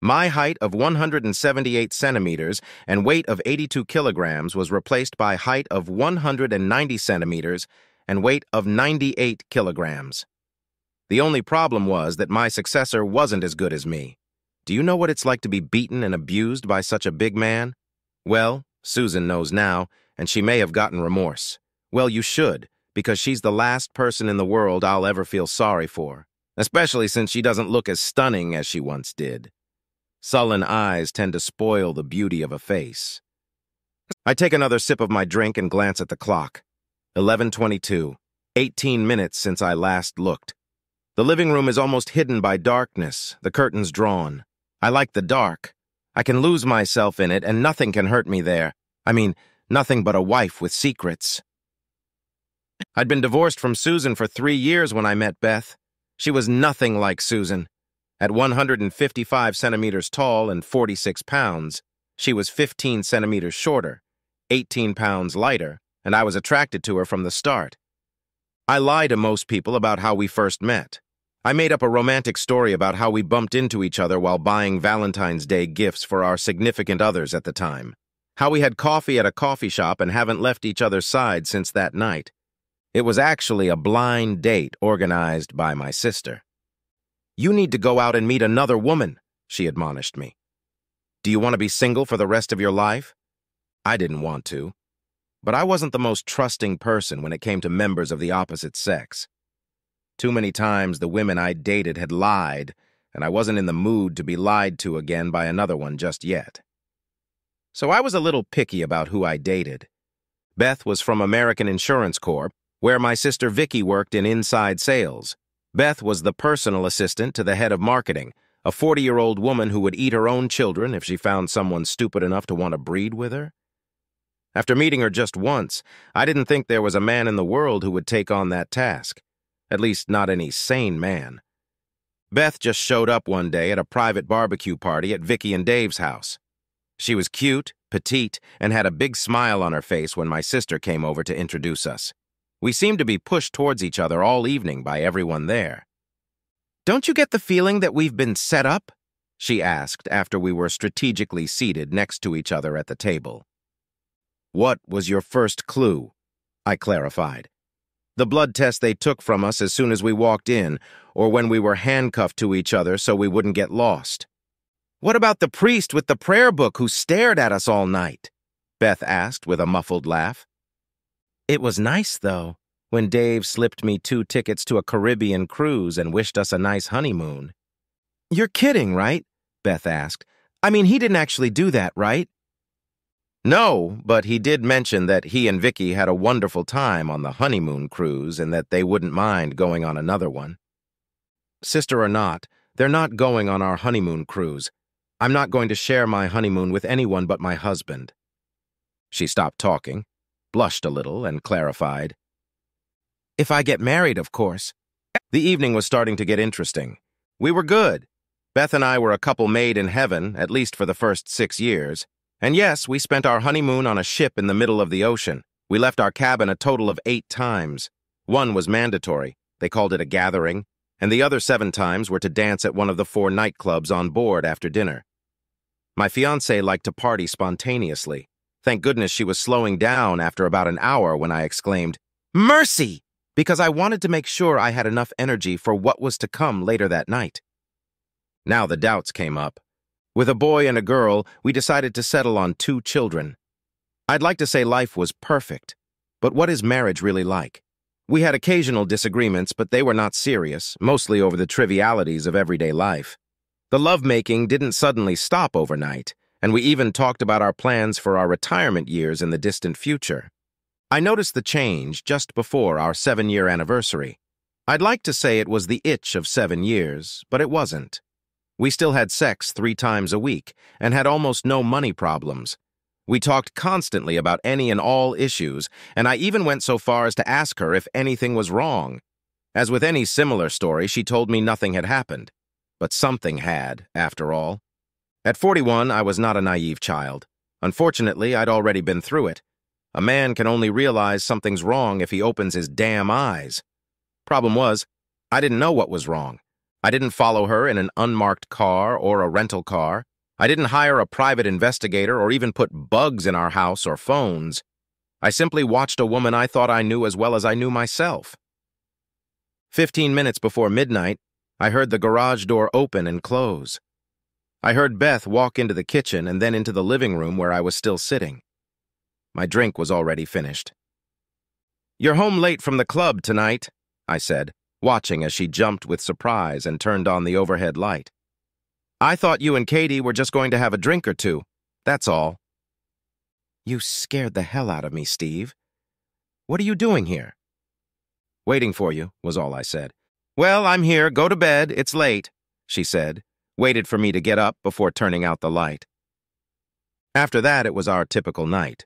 My height of 178 centimeters and weight of 82 kilograms was replaced by height of 190 centimeters and weight of 98 kilograms. The only problem was that my successor wasn't as good as me. Do you know what it's like to be beaten and abused by such a big man? Well, Susan knows now, and she may have gotten remorse. Well, you should, because she's the last person in the world I'll ever feel sorry for, especially since she doesn't look as stunning as she once did. Sullen eyes tend to spoil the beauty of a face. I take another sip of my drink and glance at the clock. 11:22. 18 minutes since I last looked. The living room is almost hidden by darkness, the curtains drawn. I like the dark. I can lose myself in it and nothing can hurt me there. I mean, nothing but a wife with secrets. I'd been divorced from Susan for 3 years when I met Beth. She was nothing like Susan. At 155 centimeters tall and 46 pounds, she was 15 centimeters shorter, 18 pounds lighter, and I was attracted to her from the start. I lie to most people about how we first met. I made up a romantic story about how we bumped into each other while buying Valentine's Day gifts for our significant others at the time. How we had coffee at a coffee shop and haven't left each other's side since that night. It was actually a blind date organized by my sister. "You need to go out and meet another woman," she admonished me. "Do you want to be single for the rest of your life?" I didn't want to. But I wasn't the most trusting person when it came to members of the opposite sex. Too many times the women I dated had lied, and I wasn't in the mood to be lied to again by another one just yet. So I was a little picky about who I dated. Beth was from American Insurance Corp, where my sister Vicky worked in inside sales. Beth was the personal assistant to the head of marketing, a 40-year-old woman who would eat her own children if she found someone stupid enough to want to breed with her. After meeting her just once, I didn't think there was a man in the world who would take on that task. At least not any sane man. Beth just showed up one day at a private barbecue party at Vicky and Dave's house. She was cute, petite, and had a big smile on her face when my sister came over to introduce us. We seemed to be pushed towards each other all evening by everyone there. "Don't you get the feeling that we've been set up?" she asked after we were strategically seated next to each other at the table. "What was your first clue?" I clarified. "The blood test they took from us as soon as we walked in, or when we were handcuffed to each other so we wouldn't get lost." "What about the priest with the prayer book who stared at us all night?" Beth asked with a muffled laugh. "It was nice, though, when Dave slipped me 2 tickets to a Caribbean cruise and wished us a nice honeymoon." "You're kidding, right?" Beth asked. "I mean, he didn't actually do that, right?" "No, but he did mention that he and Vicky had a wonderful time on the honeymoon cruise and that they wouldn't mind going on another one." "Sister or not, they're not going on our honeymoon cruise. I'm not going to share my honeymoon with anyone but my husband." She stopped talking, blushed a little, and clarified. "If I get married, of course." The evening was starting to get interesting. We were good. Beth and I were a couple made in heaven, at least for the first 6 years. And yes, we spent our honeymoon on a ship in the middle of the ocean. We left our cabin a total of 8 times. 1 was mandatory. They called it a gathering. And the other 7 times were to dance at one of the 4 nightclubs on board after dinner. My fiancée liked to party spontaneously. Thank goodness she was slowing down after about an hour when I exclaimed, "Mercy!" because I wanted to make sure I had enough energy for what was to come later that night. Now the doubts came up. With a boy and a girl, we decided to settle on 2 children. I'd like to say life was perfect, but what is marriage really like? We had occasional disagreements, but they were not serious, mostly over the trivialities of everyday life. The lovemaking didn't suddenly stop overnight, and we even talked about our plans for our retirement years in the distant future. I noticed the change just before our 7-year anniversary. I'd like to say it was the itch of 7 years, but it wasn't. We still had sex 3 times a week and had almost no money problems. We talked constantly about any and all issues, and I even went so far as to ask her if anything was wrong. As with any similar story, she told me nothing had happened. But something had, after all. At 41, I was not a naive child. Unfortunately, I'd already been through it. A man can only realize something's wrong if he opens his damn eyes. Problem was, I didn't know what was wrong. I didn't follow her in an unmarked car or a rental car. I didn't hire a private investigator or even put bugs in our house or phones. I simply watched a woman I thought I knew as well as I knew myself. 15 minutes before midnight, I heard the garage door open and close. I heard Beth walk into the kitchen and then into the living room where I was still sitting. My drink was already finished. "You're home late from the club tonight," I said, watching as she jumped with surprise and turned on the overhead light. "I thought you and Katie were just going to have a drink or two. That's all." "You scared the hell out of me, Steve. What are you doing here?" "Waiting for you," was all I said. "Well, I'm here. Go to bed. It's late," she said, waited for me to get up before turning out the light. After that, it was our typical night.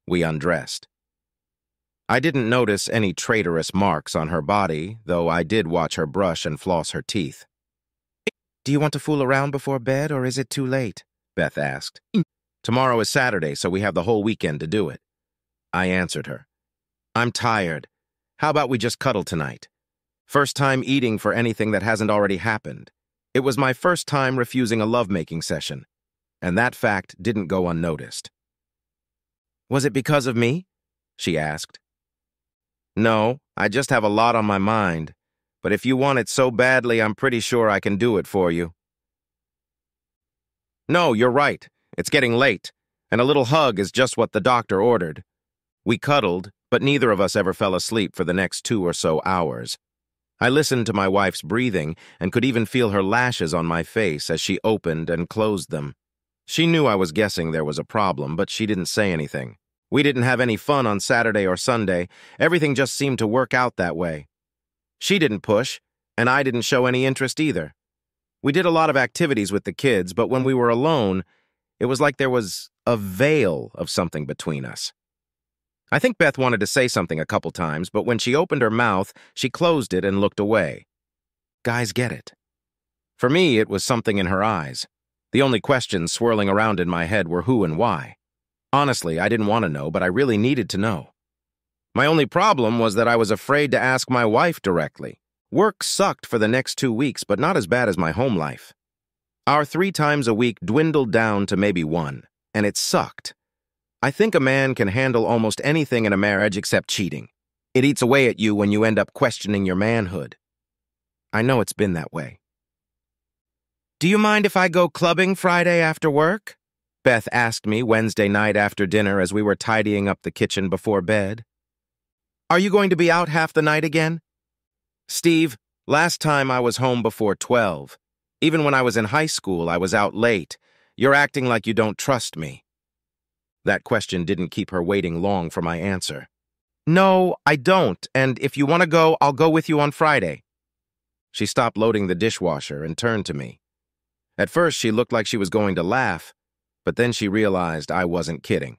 We undressed. I didn't notice any traitorous marks on her body, though I did watch her brush and floss her teeth. "Do you want to fool around before bed, or is it too late?" Beth asked. "Tomorrow is Saturday, so we have the whole weekend to do it." I answered her. "I'm tired. How about we just cuddle tonight? First time eating for anything that hasn't already happened. It was my first time refusing a lovemaking session, and that fact didn't go unnoticed." "Was it because of me?" she asked. "No, I just have a lot on my mind, but if you want it so badly, I'm pretty sure I can do it for you." "No, you're right. It's getting late, and a little hug is just what the doctor ordered." We cuddled, but neither of us ever fell asleep for the next 2 or so hours. I listened to my wife's breathing and could even feel her lashes on my face as she opened and closed them. She knew I was guessing there was a problem, but she didn't say anything. We didn't have any fun on Saturday or Sunday. Everything just seemed to work out that way. She didn't push, and I didn't show any interest either. We did a lot of activities with the kids, but when we were alone, it was like there was a veil of something between us. I think Beth wanted to say something a couple times, but when she opened her mouth, she closed it and looked away. Guys get it. For me, it was something in her eyes. The only questions swirling around in my head were who and why. Honestly, I didn't want to know, but I really needed to know. My only problem was that I was afraid to ask my wife directly. Work sucked for the next 2 weeks, but not as bad as my home life. Our 3 times a week dwindled down to maybe 1, and it sucked. I think a man can handle almost anything in a marriage except cheating. It eats away at you when you end up questioning your manhood. I know it's been that way. "Do you mind if I go clubbing Friday after work?" Beth asked me Wednesday night after dinner as we were tidying up the kitchen before bed. "Are you going to be out half the night again?" "Steve, last time I was home before 12. Even when I was in high school, I was out late. You're acting like you don't trust me." That question didn't keep her waiting long for my answer. "No, I don't, and if you want to go, I'll go with you on Friday." She stopped loading the dishwasher and turned to me. At first, she looked like she was going to laugh, but then she realized I wasn't kidding.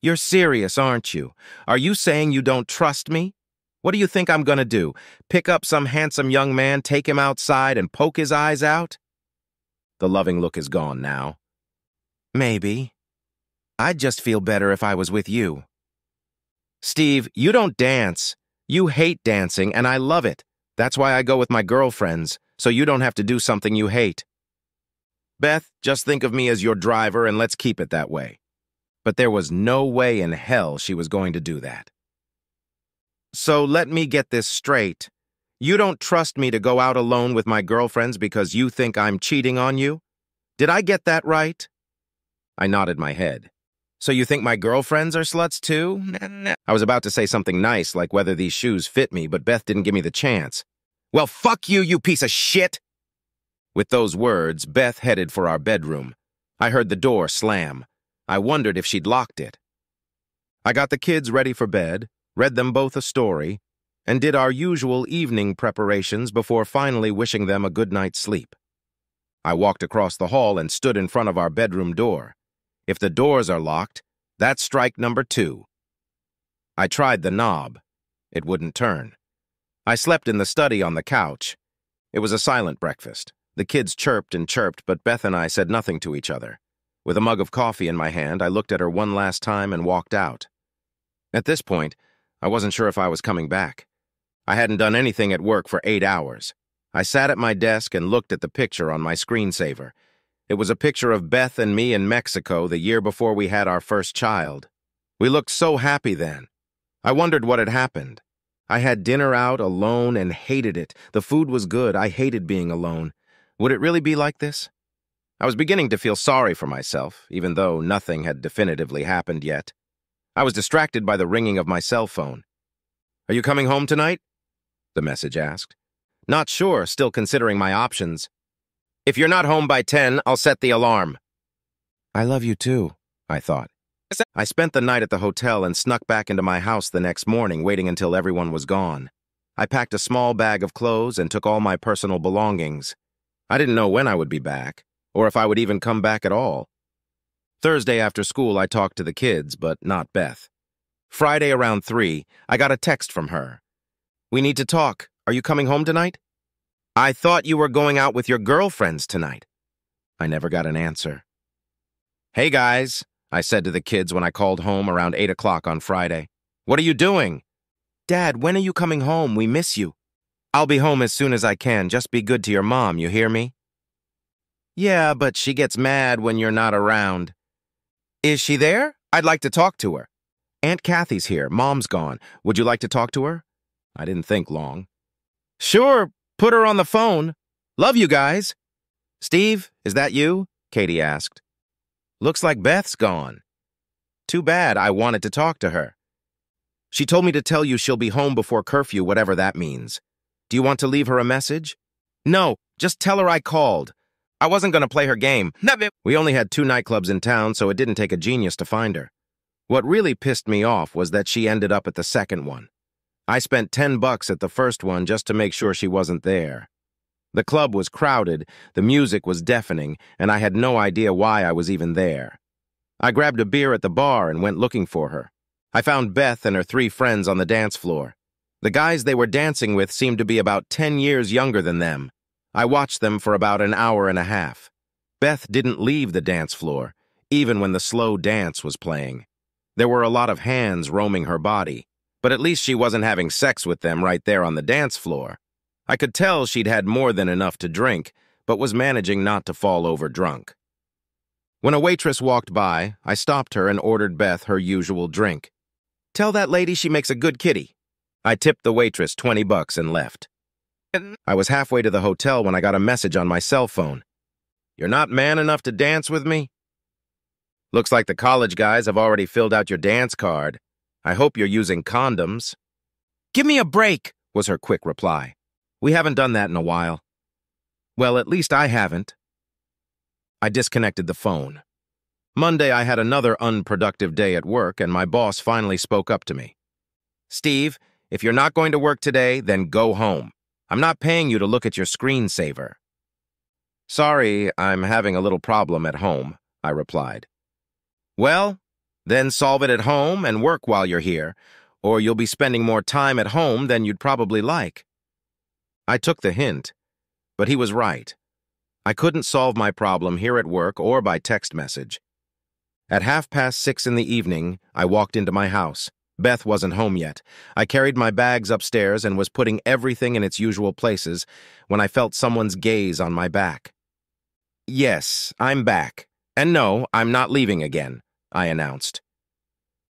"You're serious, aren't you? Are you saying you don't trust me? What do you think I'm gonna do? Pick up some handsome young man, take him outside, and poke his eyes out?" The loving look is gone now. "Maybe. I'd just feel better if I was with you." "Steve, you don't dance. You hate dancing, and I love it. That's why I go with my girlfriends, so you don't have to do something you hate. Beth, just think of me as your driver, and let's keep it that way." But there was no way in hell she was going to do that. "So let me get this straight. You don't trust me to go out alone with my girlfriends because you think I'm cheating on you? Did I get that right?" I nodded my head. "So you think my girlfriends are sluts too?" I was about to say something nice like whether these shoes fit me, but Beth didn't give me the chance. "Well, fuck you, you piece of shit!" With those words, Beth headed for our bedroom. I heard the door slam. I wondered if she'd locked it. I got the kids ready for bed, read them both a story, and did our usual evening preparations before finally wishing them a good night's sleep. I walked across the hall and stood in front of our bedroom door. If the doors are locked, that's strike number 2. I tried the knob. It wouldn't turn. I slept in the study on the couch. It was a silent breakfast. The kids chirped and chirped, but Beth and I said nothing to each other. With a mug of coffee in my hand, I looked at her one last time and walked out. At this point, I wasn't sure if I was coming back. I hadn't done anything at work for 8 hours. I sat at my desk and looked at the picture on my screensaver. It was a picture of Beth and me in Mexico the year before we had our first child. We looked so happy then. I wondered what had happened. I had dinner out alone and hated it. The food was good. I hated being alone. Would it really be like this? I was beginning to feel sorry for myself, even though nothing had definitively happened yet. I was distracted by the ringing of my cell phone. "Are you coming home tonight?" the message asked. "Not sure, still considering my options." "If you're not home by 10, I'll set the alarm." I love you too, I thought. I spent the night at the hotel and snuck back into my house the next morning, waiting until everyone was gone. I packed a small bag of clothes and took all my personal belongings. I didn't know when I would be back, or if I would even come back at all. Thursday after school, I talked to the kids, but not Beth. Friday around 3, I got a text from her. "We need to talk. Are you coming home tonight?" "I thought you were going out with your girlfriends tonight." I never got an answer. "Hey guys," I said to the kids when I called home around 8 o'clock on Friday. "What are you doing?" "Dad, when are you coming home? We miss you." "I'll be home as soon as I can. Just be good to your mom, you hear me?" "Yeah, but she gets mad when you're not around." "Is she there? I'd like to talk to her." "Aunt Kathy's here. Mom's gone. Would you like to talk to her?" I didn't think long. "Sure, put her on the phone. Love you guys." "Steve, is that you?" Katie asked. "Looks like Beth's gone." "Too bad. I wanted to talk to her." "She told me to tell you she'll be home before curfew, whatever that means. Do you want to leave her a message?" "No, just tell her I called. I wasn't going to play her game. We only had 2 nightclubs in town, so it didn't take a genius to find her. What really pissed me off was that she ended up at the second one. I spent $10 at the first one just to make sure she wasn't there. The club was crowded, the music was deafening, and I had no idea why I was even there. I grabbed a beer at the bar and went looking for her. I found Beth and her 3 friends on the dance floor. The guys they were dancing with seemed to be about 10 years younger than them. I watched them for about an hour and a half. Beth didn't leave the dance floor, even when the slow dance was playing. There were a lot of hands roaming her body, but at least she wasn't having sex with them right there on the dance floor. I could tell she'd had more than enough to drink, but was managing not to fall over drunk. When a waitress walked by, I stopped her and ordered Beth her usual drink. "Tell that lady she makes a good kitty." I tipped the waitress $20 and left. I was halfway to the hotel when I got a message on my cell phone. "You're not man enough to dance with me?" "Looks like the college guys have already filled out your dance card. I hope you're using condoms." "Give me a break," was her quick reply. "We haven't done that in a while." "Well, at least I haven't." I disconnected the phone. Monday, I had another unproductive day at work, and my boss finally spoke up to me. "Steve, if you're not going to work today, then go home. I'm not paying you to look at your screensaver." "Sorry, I'm having a little problem at home," I replied. "Well, then solve it at home and work while you're here, or you'll be spending more time at home than you'd probably like." I took the hint, but he was right. I couldn't solve my problem here at work or by text message. At 6:30 in the evening, I walked into my house. Beth wasn't home yet. I carried my bags upstairs and was putting everything in its usual places when I felt someone's gaze on my back. "Yes, I'm back. And no, I'm not leaving again," I announced.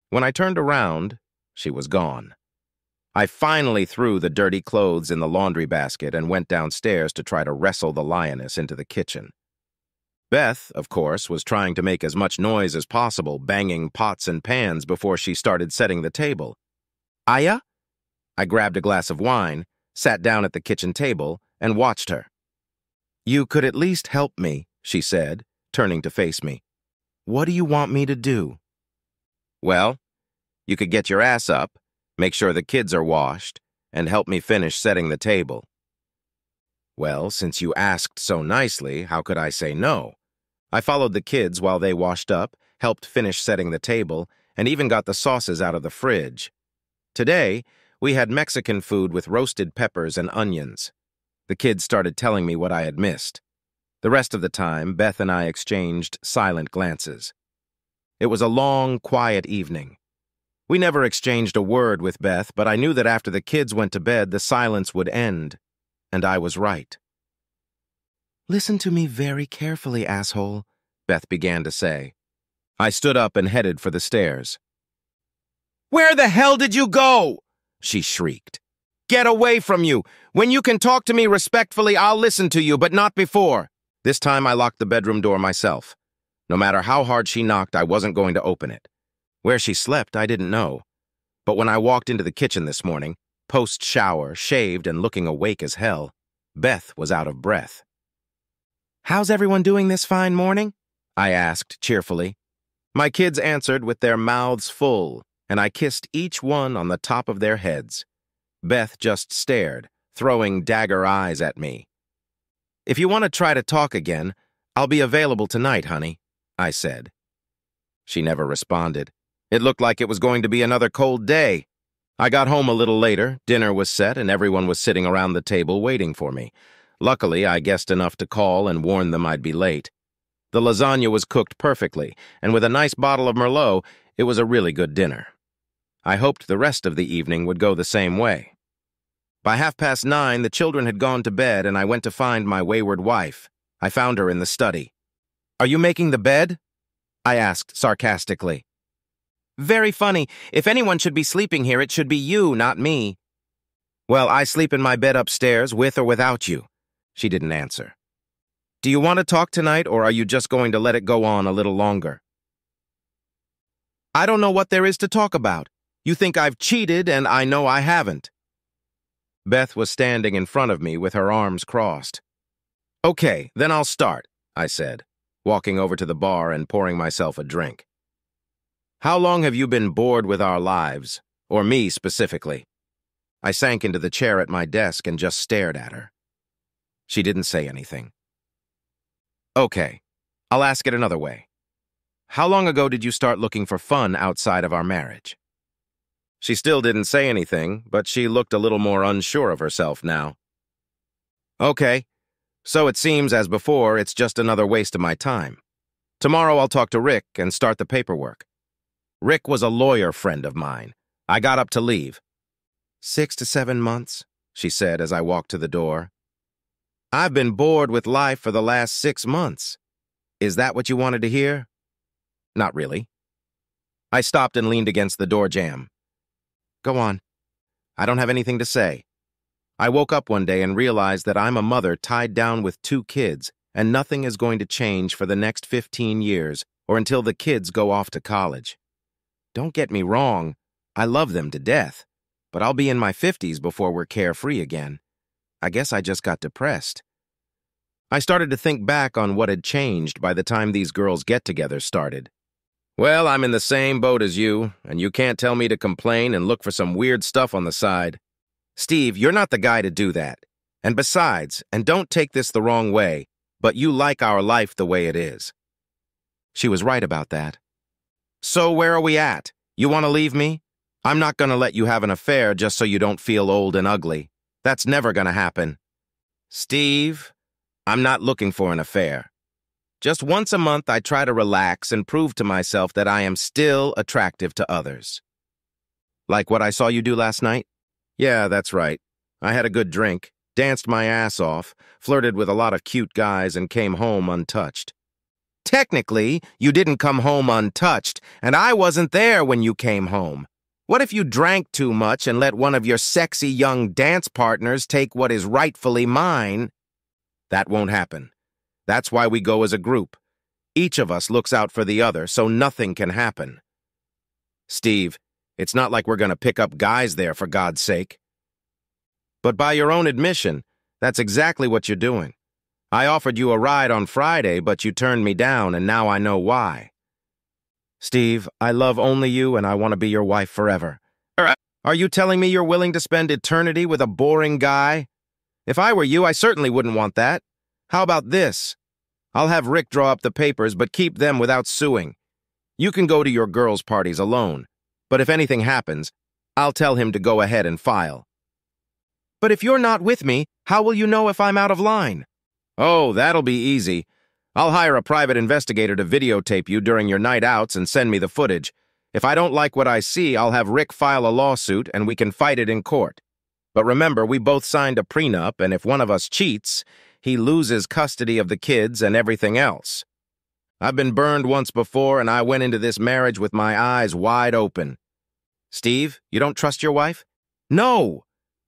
When I turned around, she was gone. I finally threw the dirty clothes in the laundry basket and went downstairs to try to wrestle the lioness into the kitchen. Beth, of course, was trying to make as much noise as possible, banging pots and pans before she started setting the table. "Aya?" I grabbed a glass of wine, sat down at the kitchen table, and watched her. "You could at least help me," she said, turning to face me. "What do you want me to do?" "Well, you could get your ass up, make sure the kids are washed, and help me finish setting the table." Well, since you asked so nicely, how could I say no? I followed the kids while they washed up, helped finish setting the table, and even got the sauces out of the fridge. Today, we had Mexican food with roasted peppers and onions. The kids started telling me what I had missed. The rest of the time, Beth and I exchanged silent glances. It was a long, quiet evening. We never exchanged a word with Beth, but I knew that after the kids went to bed, the silence would end. and I was right. "Listen to me very carefully, asshole," Beth began to say. I stood up and headed for the stairs. "Where the hell did you go?" she shrieked. "Get away from you! When you can talk to me respectfully, I'll listen to you, but not before." This time I locked the bedroom door myself. No matter how hard she knocked, I wasn't going to open it. Where she slept, I didn't know. But when I walked into the kitchen this morning, post-shower, shaved and looking awake as hell, Beth was out of breath. "How's everyone doing this fine morning?" I asked cheerfully. My kids answered with their mouths full, and I kissed each one on the top of their heads. Beth just stared, throwing dagger eyes at me. "If you want to try to talk again, I'll be available tonight, honey," I said. She never responded. It looked like it was going to be another cold day. I got home a little later, dinner was set, and everyone was sitting around the table waiting for me. Luckily, I guessed enough to call and warn them I'd be late. The lasagna was cooked perfectly, and with a nice bottle of Merlot, it was a really good dinner. I hoped the rest of the evening would go the same way. By 9:30, the children had gone to bed, and I went to find my wayward wife. I found her in the study. "Are you making the bed?" I asked sarcastically. "Very funny. If anyone should be sleeping here, it should be you, not me." "Well, I sleep in my bed upstairs, with or without you." She didn't answer. "Do you want to talk tonight, or are you just going to let it go on a little longer?" "I don't know what there is to talk about. You think I've cheated, and I know I haven't." Beth was standing in front of me with her arms crossed. "Okay, then I'll start," I said, walking over to the bar and pouring myself a drink. "How long have you been bored with our lives, or me specifically?" I sank into the chair at my desk and just stared at her. She didn't say anything. "Okay, I'll ask it another way. How long ago did you start looking for fun outside of our marriage?" She still didn't say anything, but she looked a little more unsure of herself now. "Okay, so it seems, as before, it's just another waste of my time. Tomorrow I'll talk to Rick and start the paperwork. Rick was a lawyer friend of mine. I got up to leave." 6 to 7 months, she said as I walked to the door. "I've been bored with life for the last 6 months. Is that what you wanted to hear?" "Not really." I stopped and leaned against the door jamb. "Go on. I don't have anything to say. I woke up one day and realized that I'm a mother tied down with 2 kids, and nothing is going to change for the next 15 years or until the kids go off to college. Don't get me wrong, I love them to death, but I'll be in my 50s before we're carefree again. I guess I just got depressed." I started to think back on what had changed by the time these girls' get-togethers started. "Well, I'm in the same boat as you, and you can't tell me to complain and look for some weird stuff on the side. Steve, you're not the guy to do that. And besides, and don't take this the wrong way, but you like our life the way it is." She was right about that. "So where are we at? You want to leave me? I'm not going to let you have an affair just so you don't feel old and ugly. That's never going to happen." "Steve, I'm not looking for an affair. Just once a month I try to relax and prove to myself that I am still attractive to others." "Like what I saw you do last night?" "Yeah, that's right. I had a good drink, danced my ass off, flirted with a lot of cute guys, and came home untouched." "Technically, you didn't come home untouched, and I wasn't there when you came home. What if you drank too much and let one of your sexy young dance partners take what is rightfully mine?" "That won't happen. That's why we go as a group. Each of us looks out for the other, so nothing can happen." "Steve, it's not like we're going to pick up guys there, for God's sake." "But by your own admission, that's exactly what you're doing. I offered you a ride on Friday, but you turned me down, and now I know why." "Steve, I love only you, and I want to be your wife forever." Are you telling me you're willing to spend eternity with a boring guy? If I were you, I certainly wouldn't want that. How about this? I'll have Rick draw up the papers, but keep them without suing. You can go to your girls' parties alone, but if anything happens, I'll tell him to go ahead and file." "But if you're not with me, how will you know if I'm out of line?" "Oh, that'll be easy. I'll hire a private investigator to videotape you during your night outs and send me the footage. If I don't like what I see, I'll have Rick file a lawsuit and we can fight it in court." But remember, we both signed a prenup, and if one of us cheats, he loses custody of the kids and everything else. I've been burned once before, and I went into this marriage with my eyes wide open. Steve, you don't trust your wife? No!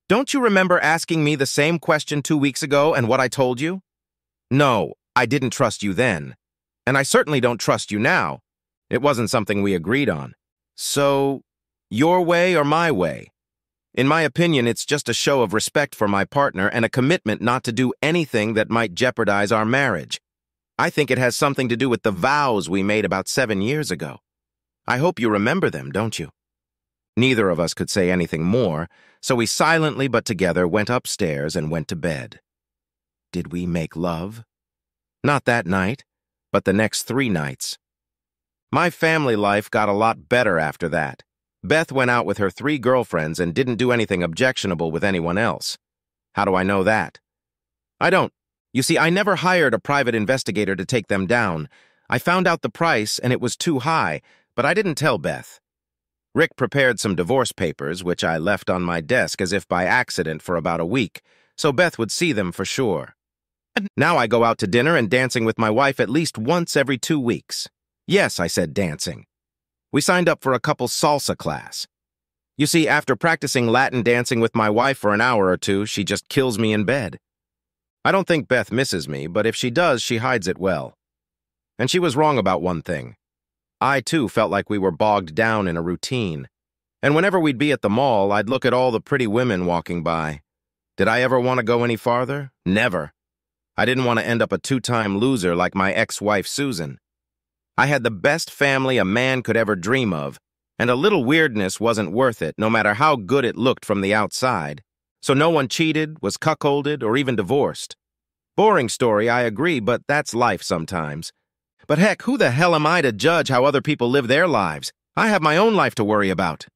Don't you remember asking me the same question 2 weeks ago and what I told you? No, I didn't trust you then. And I certainly don't trust you now. It wasn't something we agreed on. So, your way or my way? In my opinion, it's just a show of respect for my partner and a commitment not to do anything that might jeopardize our marriage. I think it has something to do with the vows we made about 7 years ago. I hope you remember them, don't you? Neither of us could say anything more, so we silently but together went upstairs and went to bed. Did we make love? Not that night, but the next 3 nights. My family life got a lot better after that. Beth went out with her 3 girlfriends and didn't do anything objectionable with anyone else. How do I know that? I don't. You see, I never hired a private investigator to take them down. I found out the price and it was too high, but I didn't tell Beth. Rick prepared some divorce papers, which I left on my desk as if by accident for about a week, so Beth would see them for sure. Now I go out to dinner and dancing with my wife at least once every 2 weeks. Yes, I said dancing. We signed up for a couple's salsa class. You see, after practicing Latin dancing with my wife for an hour or 2, she just kills me in bed. I don't think Beth misses me, but if she does, she hides it well. And she was wrong about one thing. I, too, felt like we were bogged down in a routine. And whenever we'd be at the mall, I'd look at all the pretty women walking by. Did I ever want to go any farther? Never. I didn't want to end up a 2-time loser like my ex-wife Susan. I had the best family a man could ever dream of, and a little weirdness wasn't worth it, no matter how good it looked from the outside. So no one cheated, was cuckolded, or even divorced. Boring story, I agree, but that's life sometimes. But heck, who the hell am I to judge how other people live their lives? I have my own life to worry about.